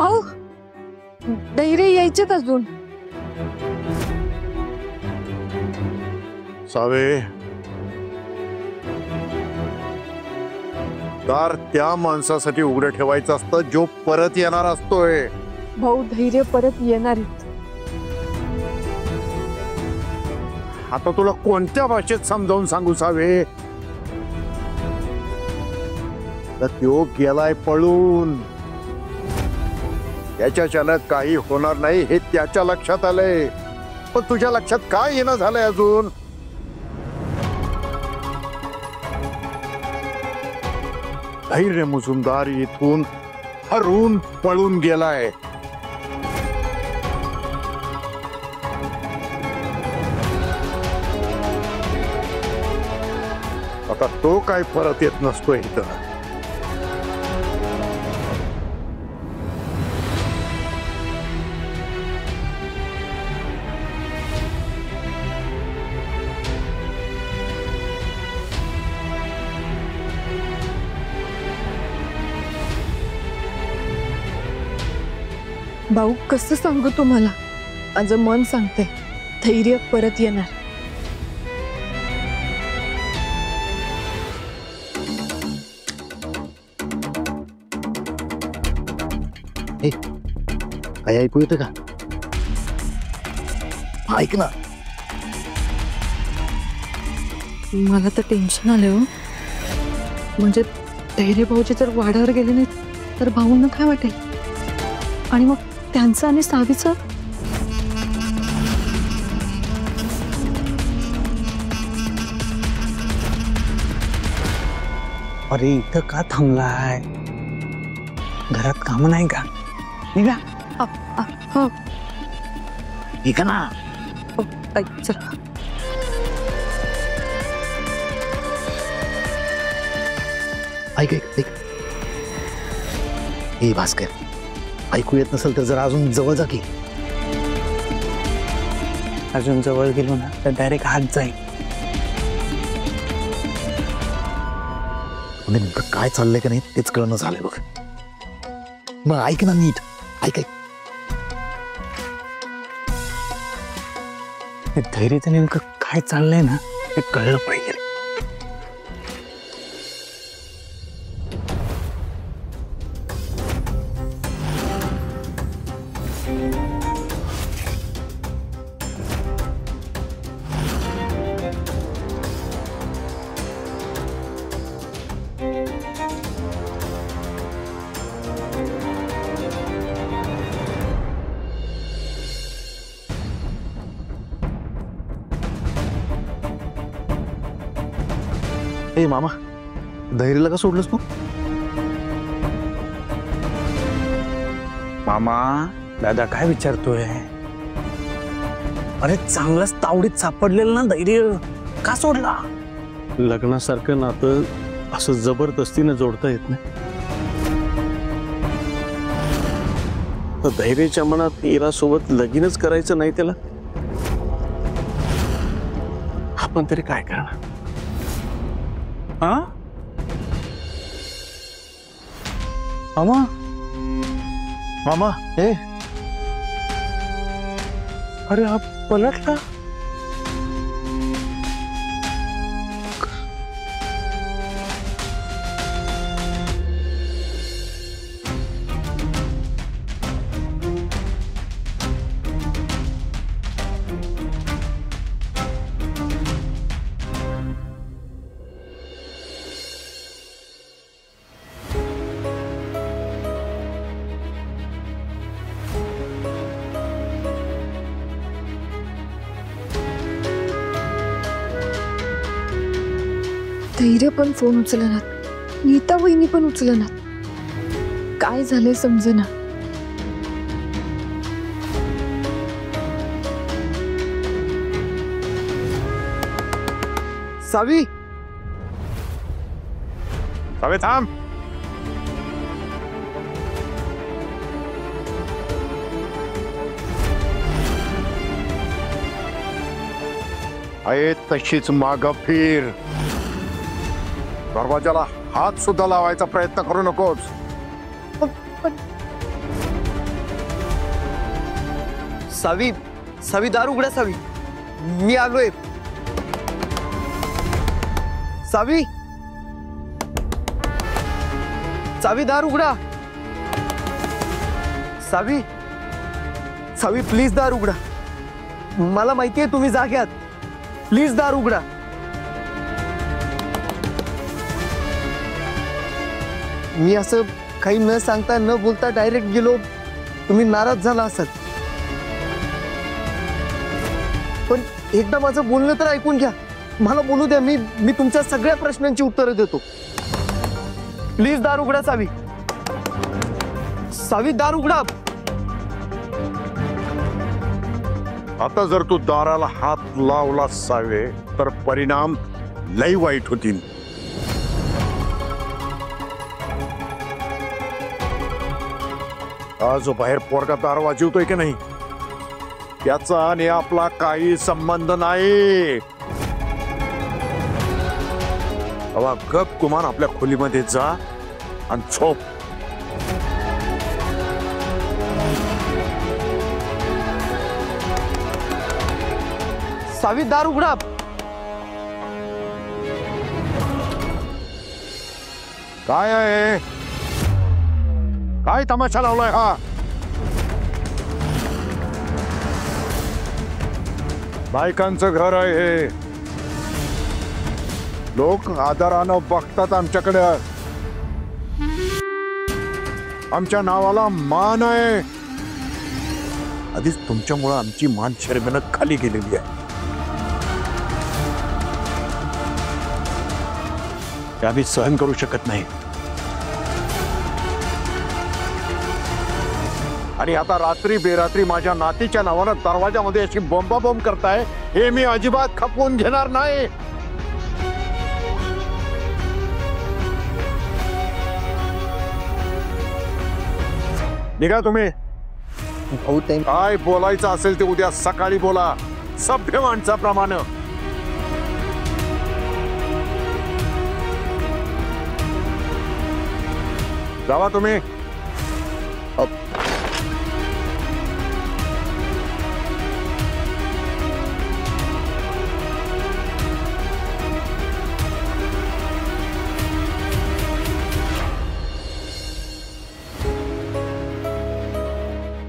भाऊ धैर्य यायचेत अजून. सावे, दार त्या माणसासाठी उघडं ठेवायचं असतं जो परत येणार असतोय. भाऊ धैर्य परत येणार आहेत. आता तुला कोणत्या भाषेत समजावून सांगू सावे? तर तो गेलाय पळून. त्याच्याच्यानं काही होणार नाही हे त्याच्या लक्षात आलंय, पण तुझ्या लक्षात काय येणं झालंय अजून? धैर्य मुजुमदार इथून हरून पळून गेलाय. आता तो काय परत येत नसतोय इथं. भाऊ कसं सांगू तुम्हाला, माझं मन सांगते धैर्य परत येणार. काय ऐकू येतं का? ऐक ना. मला तर टेन्शन आलं हो. म्हणजे धैर्य भाऊजी जर वाड्यावर गेले नाहीत तर भाऊंना काय वाटेल, आणि मग त्यांचं आणि सावीचं. अरे इथं का थांबलाय? घरात काम नाही का? निघा. हो निघा ना. चला. ऐक ऐक ऐक. ए भास्कर, ऐकू येत नसेल तर जरा अजून जवळ जा की. अजून जवळ गेलो ना तर डायरेक्ट हात जाईल. नेमकं काय चाललंय का नाही तेच कळणं झालंय बघ. मग ऐक ना नीट. ऐक ऐक. हे धैर्यचं नेमकं काय चाललंय ना ते कळलं पाहिजे. ए मामा, धैर्यला का सोडलंस तू? मामा, दादा काय विचारतोय? अरे चांगलंच तावडीत सापडलेलं ना धैर्य, का सोडला? लग्नासारखं नातं असं जबरदस्तीने जोडता येत नाही. तर धैर्याच्या मनात इरा सोबत लगीनच करायचं नाही त्याला. आपण तरी काय करणार? हा मामा. मामा ए. अरे हा पलटला. धैर्य पण फोन उचलनात, नीता वहिनी पण उचलनात. काय झालंय समजेना. सावी, सावे थांब. आहे तशीच माग फिर. दरवाजाला हात सुद्धा लावायचा प्रयत्न करू नकोस. सावी सावी दार उघडा सावी, मी आलोय. सावी सावी दार उघडा. सावी सावी प्लीज दार उघडा. मला माहितीये तुम्ही जाग्यात. प्लीज दार उघडा. मी असं काही न सांगता न बोलता डायरेक्ट गेलो, तुम्ही नाराज झाला असाल. पण एकदा माझं बोलणं तर ऐकून घ्या. मला बोलू द्या. मी तुमच्या सगळ्या प्रश्नांची उत्तरं देतो. प्लीज दार उघडा सावी. सावी दार उघडा. आता जर तू दाराला हात लावला सावे तर परिणाम लई वाईट होतील. हा जो बाहेर पोरगा दार वाजवतोय की नाही, त्याचा आणि आपला काही संबंध नाही. हवा गप कुमार आपल्या खोलीमध्ये जा आणि झोप. सावी दार उघडा. काय आहे? काय तमाशा लावलाय हा? बायकांचं घर आहे हे. लोक आदरानं बघतात आमच्याकडे. आमच्या नावाला मान आहे. आधीच तुमच्यामुळे आमची मान शर्मेनं खाली गेलेली आहे. ते आम्ही सहन करू शकत नाही. आणि आता रात्री बेरात्री माझ्या नातीच्या नावानं दरवाजामध्ये अशी बोंबाबोंब करताय, हे मी अजिबात खपवून घेणार नाही. निघा तुम्ही. काय बोलायचं असेल ते उद्या सकाळी बोला, सभ्य माणसाप्रमाणे. जावा तुम्ही.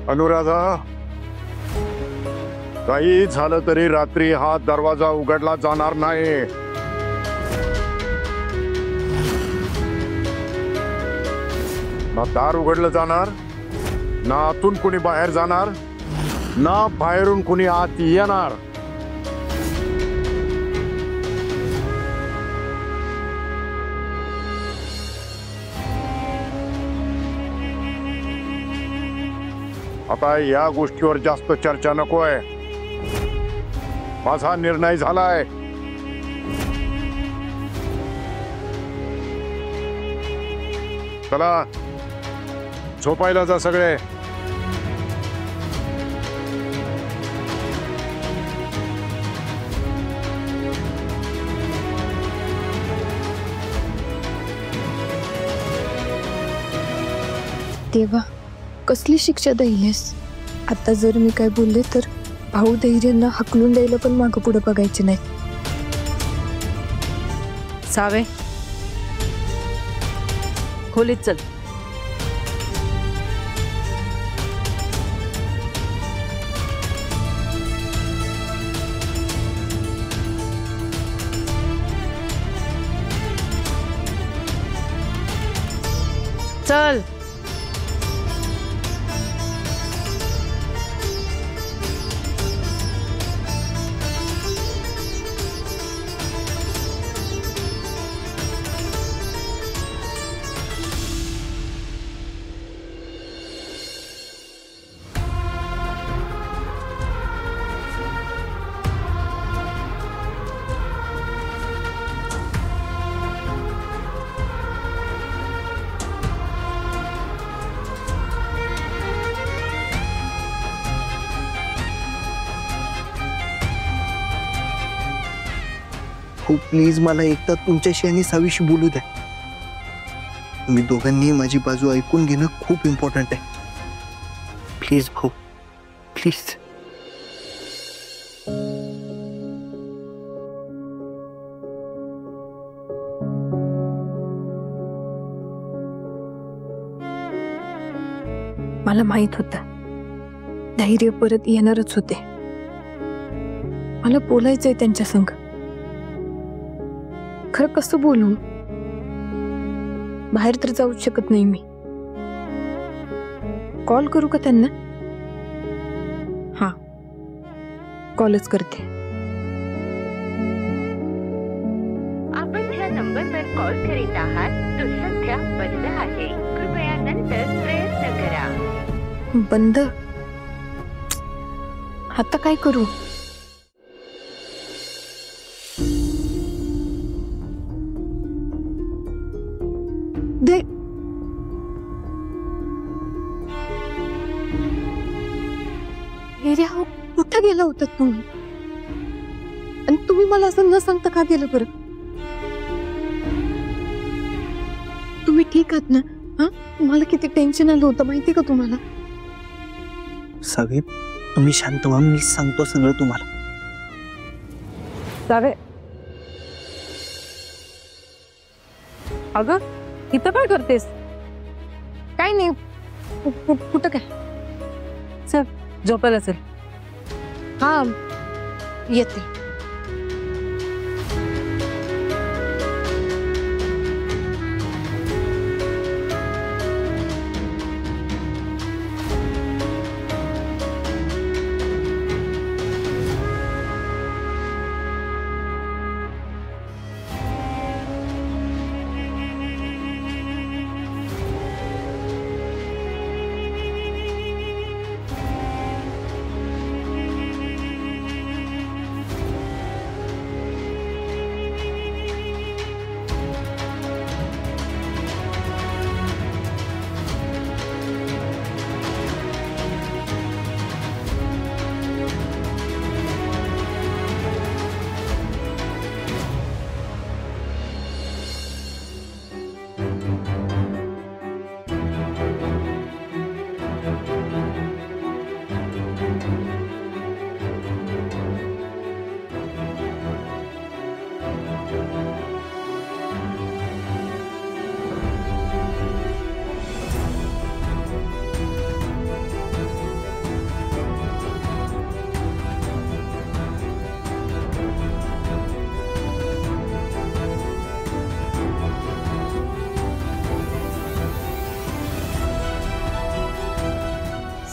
अनुराधा, काही झालं तरी रात्री हा दरवाजा उघडला जाणार नाही. ना दार उघडलं जाणार, ना आतून कुणी बाहेर जाणार, ना बाहेरून कुणी आत येणार. आता या गोष्टीवर जास्त चर्चा नकोय. माझा निर्णय झालाय. चला झोपायला जा सगळे. देवा, कसली शिक्षा द्यायलेस. आता जर मी काय बोलले तर भाऊ धैर्यांना हकलून द्यायला पण मागं पुढे बघायचे नाही. सावे, खोलीत चल. चल. हो प्लीज, मला एकदा तुमच्याशी आणि सावीशी बोलू द्या. तुम्ही दोघांनी माझी बाजू ऐकून घेणं खूप इम्पॉर्टंट आहे. प्लीज भाऊ, प्लीज. मला माहित होतं धैर्य परत येणारच होते. मला बोलायचंय त्यांच्या संग. खरं कसं बोलू? बाहेर तर जाऊच शकत नाही मी. कॉल करू का त्यांना? हा, कॉलच करते. आपण ज्या नंबरवर कॉल करीत आहात तो सध्या बंद आहे. कृपया नंतर प्रयत्न करा. बंद? आता काय करू? दे. एरिया कुठं गेला होता तुम्ही? आणि तुम्ही मला असं न सांगता का गेलं बरं? तुम्ही ठीक आहात ना? हा, मला किती टेन्शन आलं होतं माहिती का तुम्हाला? सगळे तुम्ही शांत व्हा, मी सांगतो सगळं तुम्हाला. जावे. अगं इथं काय करतेस? काय नाही. कुठं काय? चल झोपायला चल. हा, येते.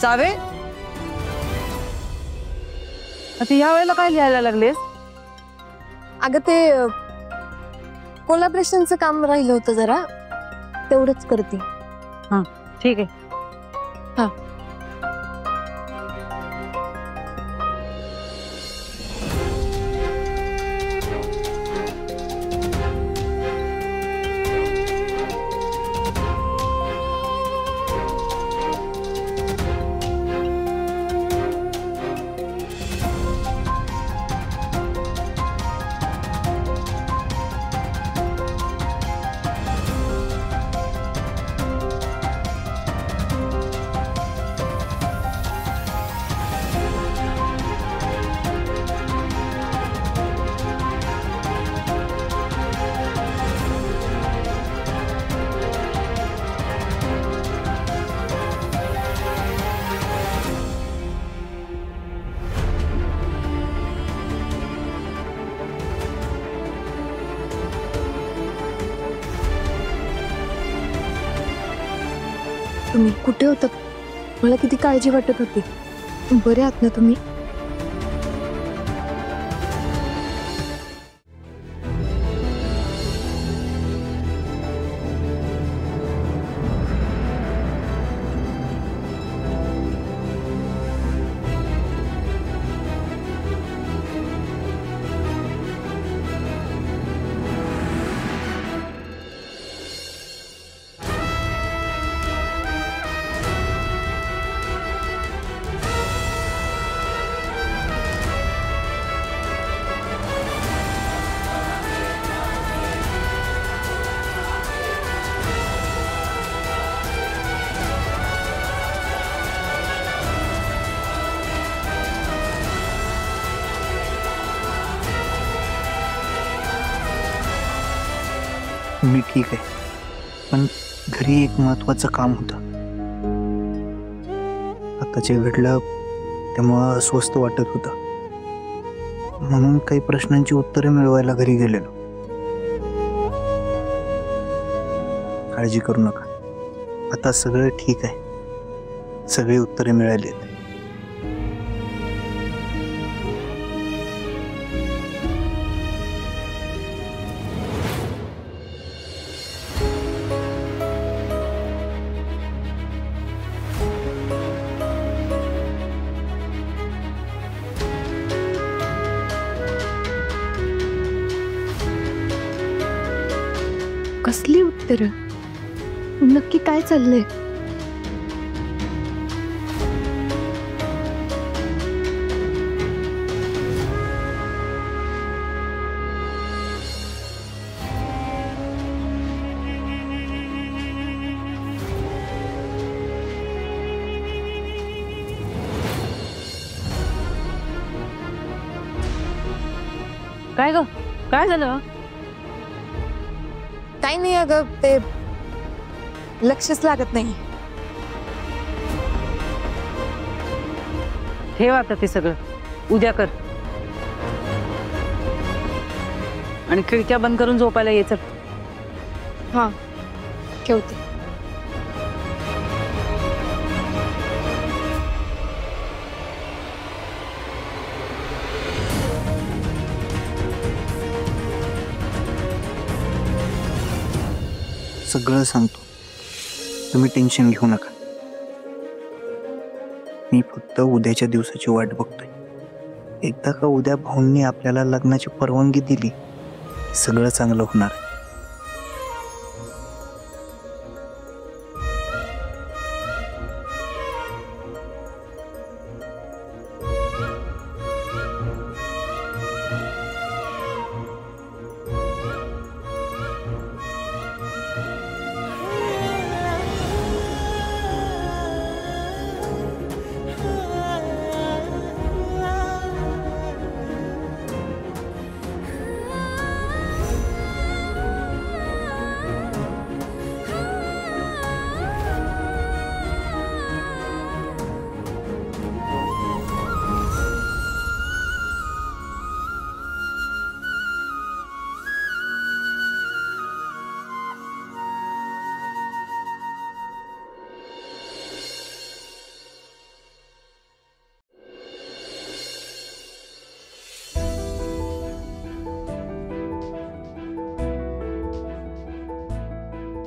सावे, आता या वेळेला काय लिहायला लागलेस? अगं ते कोलॅबरेशनचं काम राहिलं होतं जरा, तेवढंच करते. हा ठीक आहे. हा. तुम्ही कुठे होतात? मला किती काळजी वाटत होती. बरे आहात ना तुम्ही? मी ठीक आहे, पण घरी एक महत्वाचं काम होतं. आताचे घडलं तेव्हा स्वस्त वाटत होतं, म्हणून काही प्रश्नांची उत्तरे मिळवायला घरी गेलेलो. काळजी करू नका, आता सगळं ठीक आहे. सगळी उत्तरे मिळालीत. कसली उत्तर? नक्की काय चाललंय? काय ग, काय झालं? काही नाही अगं, ते लक्षच लागत नाही. ठेव आता ते सगळं, उद्या कर. आणि खिडक्या बंद करून झोपायला ये. चल. हा, ठेवते. सगळं सांगतो, तुम्ही टेन्शन घेऊ नका. मी फक्त उद्याच्या दिवसाची वाट बघतोय. एकदा का उद्या भाऊंनी आपल्याला लग्नाची परवानगी दिली, सगळं चांगलं होणार आहे.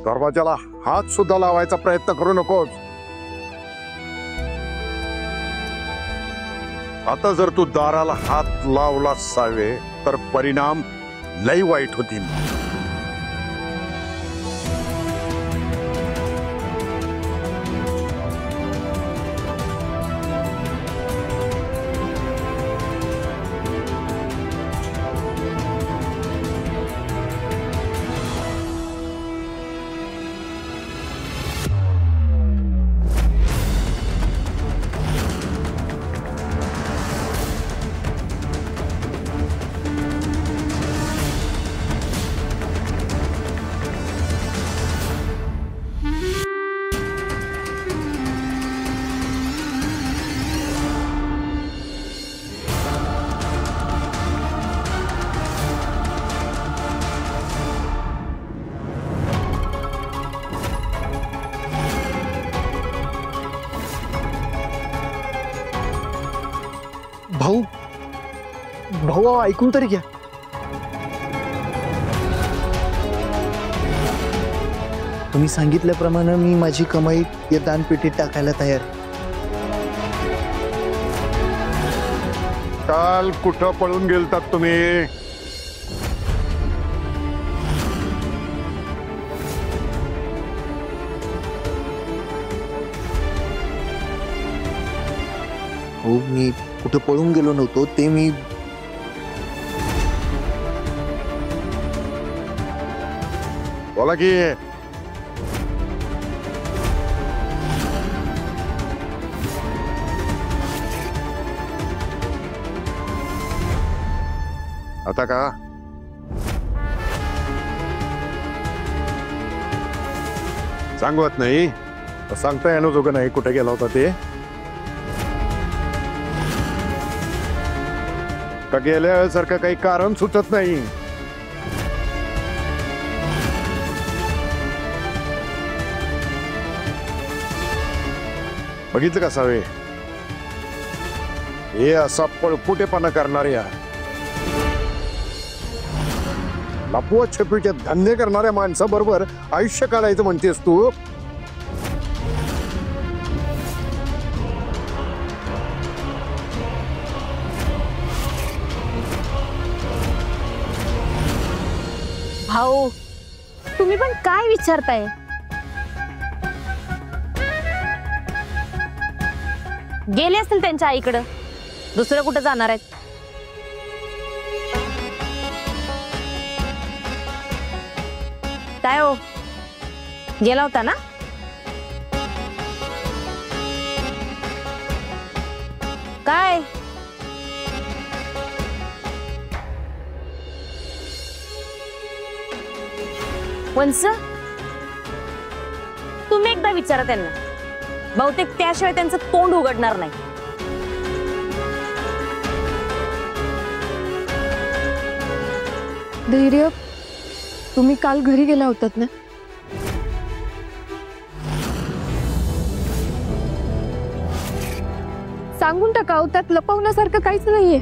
दरवाजाला हात सुद्धा लावायचा प्रयत्न करू नकोस. आता जर तू दाराला हात लावला सावे तर परिणाम लई वाईट होतील. भाऊ भाऊ ऐकून तरी घ्या. तुम्ही सांगितल्याप्रमाणे मी माझी कमाई या दानपेटीत टाकायला तयार. काल कुठं पळून गेलतात तुम्ही? हो, मी कुठे पळून गेलो नव्हतो. ते मी बोला की. आता का सांगवत नाही? सांगता येणं जोगं नाही कुठे गेला होता ते. का गेल्यासारखं काही कारण सुचत नाही? बघितलं का सावे, हे असा पळपुटेपणा करणाऱ्या लपवा छपीचे धंदे करणाऱ्या माणसाबरोबर आयुष्य काढायचं म्हणतेस तू? भाऊ तुम्ही पण काय विचारताय? गेले असतील त्यांच्या आईकडं, दुसरं कुठं जाणार आहेत? काय हो, गेला होता ना? काय वंस, तुम्ही एकदा विचारा त्यांना, बहुतेक त्याशिवाय त्यांचं तोंड उघडणार नाही. धैर्य, तुम्ही काल घरी गेला होतात ना? सांगून टाका, त्यात लपवण्यासारखं काहीच नाहीये.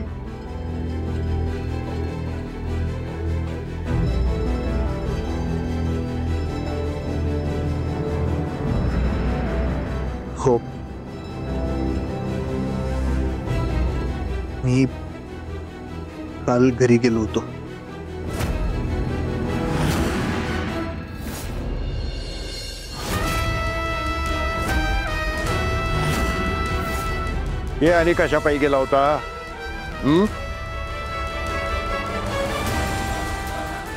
हो, मी काल घरी गेलो होतो. हे आणि कशा पायी गेला होता?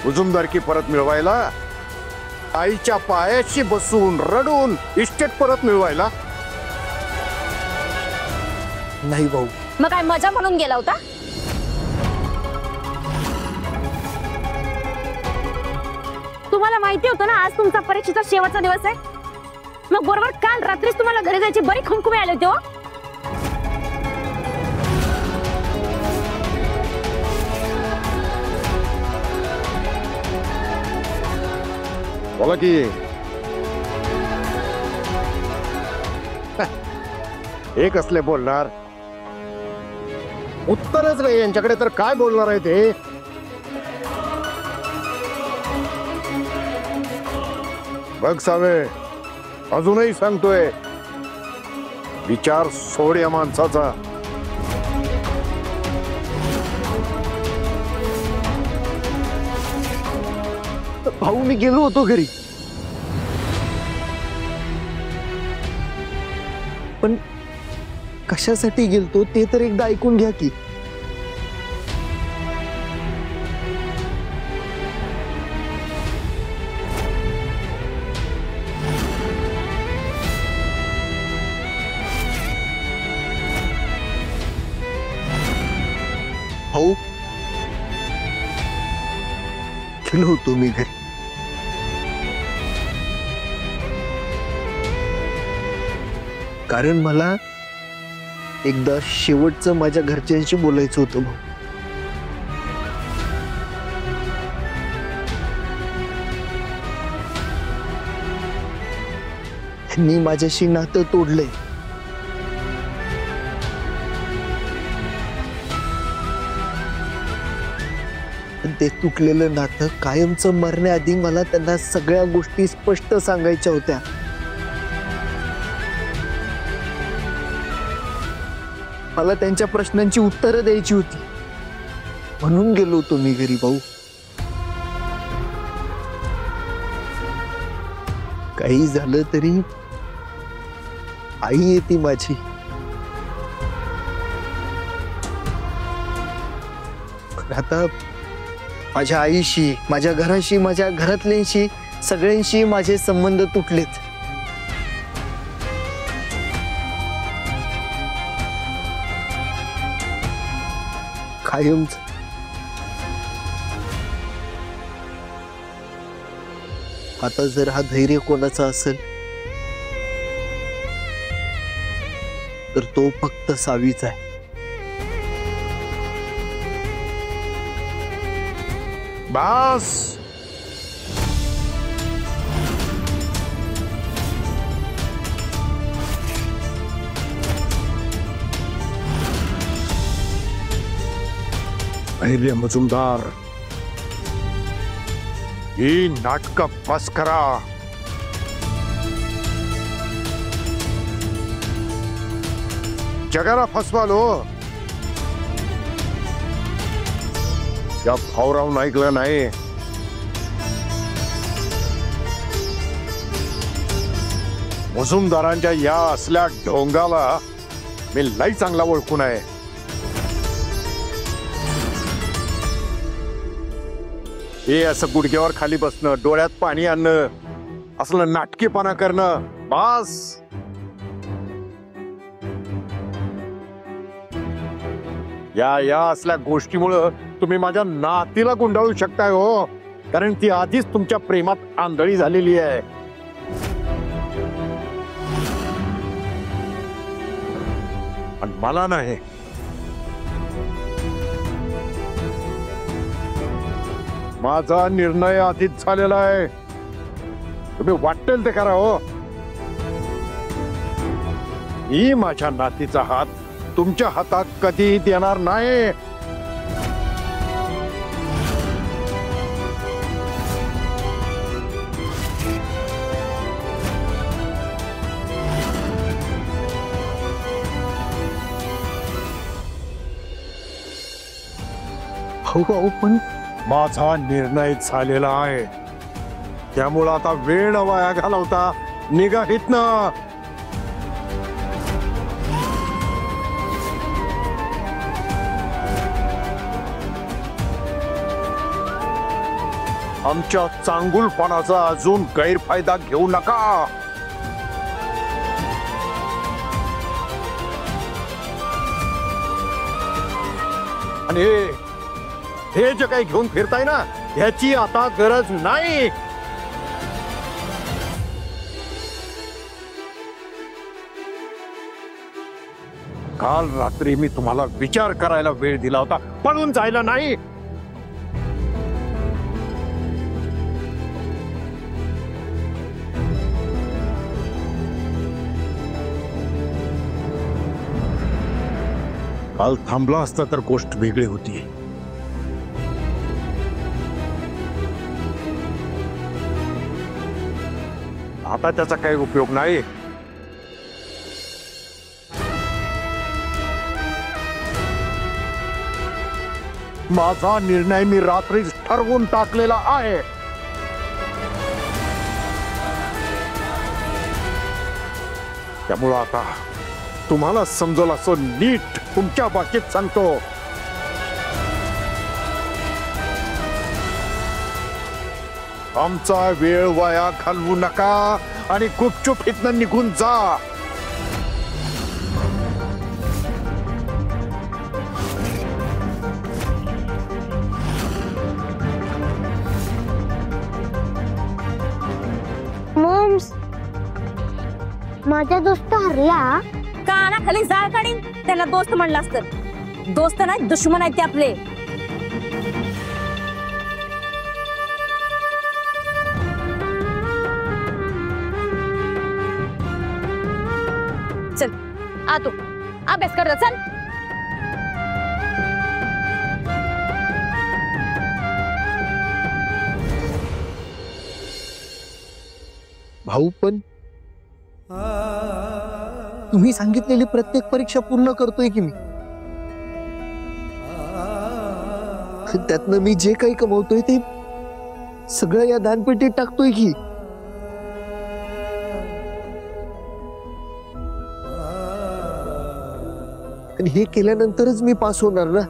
उजुमदारकी परत मिळवायला? आईच्या पायाशी बसून रडून इस्टेट परत मिळवायला? नाही भाऊ. मग काय मजा म्हणून गेला होता? तुम्हाला माहिती होतं ना आज तुमचा परीक्षेचा शेवटचा दिवस आहे, मग बरोबर काल रात्रीच तुम्हाला घरी जायची बरी खुमखुमे आले होते. हो, बोला की. हे कसले बोलणार? उत्तरच नाही यांच्याकडे, तर काय बोलणार आहे ते? बघ सावे, अजूनही सांगतोय, विचार सोड या माणसाचा. भाऊ मी गेलो होतो घरी, पण कशासाठी गेलतो ते तर एकदा ऐकून घ्या की. भाऊ, गेलो होतो मी घरी. कारण मला एकदा शेवटचं माझ्या घरच्यांशी बोलायचं होतं भाऊ. त्यांनी माझ्याशी नातं तोडलंय. ते तुटलेलं नातं कायमचं मरण्याआधी मला त्यांना सगळ्या गोष्टी स्पष्ट सांगायच्या होत्या. मला त्यांच्या प्रश्नांची उत्तरं द्यायची होती, म्हणून गेलो होतो मी घरी भाऊ. काही झालं तरी आई येते माझी. पण आता माझ्या आईशी, माझ्या घराशी, माझ्या घरातल्यांशी, सगळ्यांशी माझे संबंध तुटलेत. कायमच. आता जर हा धैर्य कोणाचा असेल तर तो फक्त सावीचा आहे. बस पहिले मुजुमदार, ही नाटक बस करा. जगाला फसवालो. या भाऊराव ऐकलं नाही. मुजुमदारांच्या या असल्या ढोंगाला मी लई चांगला ओळखून आहे. हे असं गुडघ्यावर खाली बसणं, डोळ्यात पाणी आणणं, असलं नाटकीपणा करणं बस. या असल्या गोष्टीमुळं तुम्ही माझ्या नातीला गुंडाळू शकताय हो, कारण ती आधीच तुमच्या प्रेमात आंधळी झालेली आहे. आणि मला नाही. माझा निर्णय आधीच झालेला आहे. तुम्ही वाटेल ते करा हो. मी माझ्या नातीचा हात तुमच्या हातात कधी देणार नाही. भाऊ पण माझा निर्णय झालेला आहे. त्यामुळं आता वेळ वाया घालवता निघाहीतनं. आमच्या चांगुलपणाचा अजून गैरफायदा घेऊ नका. आणि हे जे काही घेऊन फिरताय ना, ह्याची आता गरज नाही. काल रात्री मी तुम्हाला विचार करायला वेळ दिला होता, पळून जायला नाही. काल थांबला असता तर गोष्ट वेगळी होती. आता त्याचा काही उपयोग नाही. माझा निर्णय मी रात्रीच ठरवून टाकलेला आहे. त्यामुळं आता तुम्हाला समजल असं नीट तुमच्या भाषेत सांगतो. आमचा वेळ वाया घालवू नका आणि गुपचूप इथनं निघून जा. मॉम्स, माझा दोस्त हरला. काना खाली जाळ काढीन. त्याला दोस्त म्हणलं असतं. दोस्त नाही, दुश्मन आहेत ते आपले. चल आ तू अभ्यास कर. चल. भाऊ पण तुम्ही सांगितलेली प्रत्येक परीक्षा पूर्ण करतोय की मी. त्यातनं मी जे काही कमवतोय ते सगळं या दानपेटीत टाकतोय की. आणि हे केल्यानंतरच मी पास होणार ना.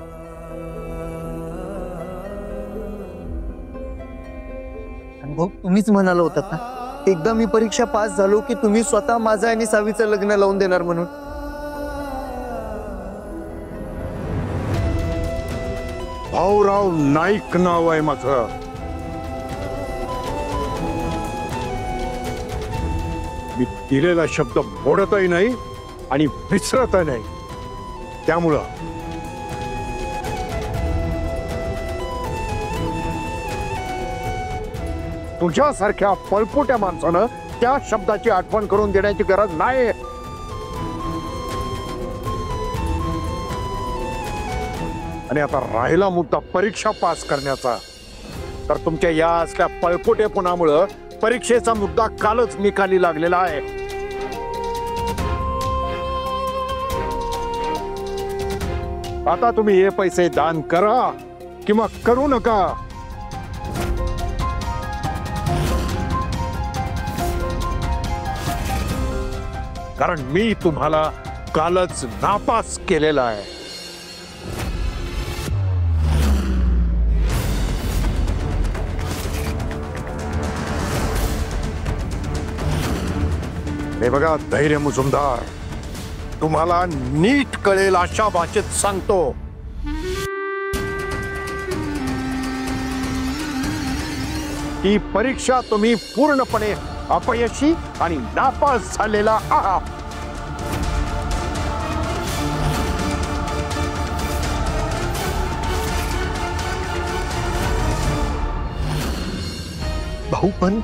आणि भाऊ तुम्हीच म्हणाला होतात ना, एकदा मी परीक्षा पास झालो की तुम्ही स्वतः माझं आणि सावीचं लग्न लावून देणार म्हणून. भाऊराव नाईक नाव आहे माझं. मी दिलेला शब्द मोडतही नाही आणि विसरतही नाही. त्यामुळं तुझ्यासारख्या पळपुट्या माणसानं त्या शब्दाची आठवण करून देण्याची गरज नाही. आणि आता राहिला मुद्दा परीक्षा पास करण्याचा, तर तुमच्या या असल्या पळपुटेपणामुळं परीक्षेचा मुद्दा कालच निकाली लागलेला आहे. आता तुम्ही हे पैसे दान करा किंवा करू नका, कारण मी तुम्हाला कालच नापास केलेला आहे. हे बघा धैर्य मुजुमदार, तुम्हाला नीट कळेल अशा भाषेत सांगतो. ही परीक्षा तुम्ही पूर्णपणे अपयशी आणि नापास झालेला आहात. भाऊ पण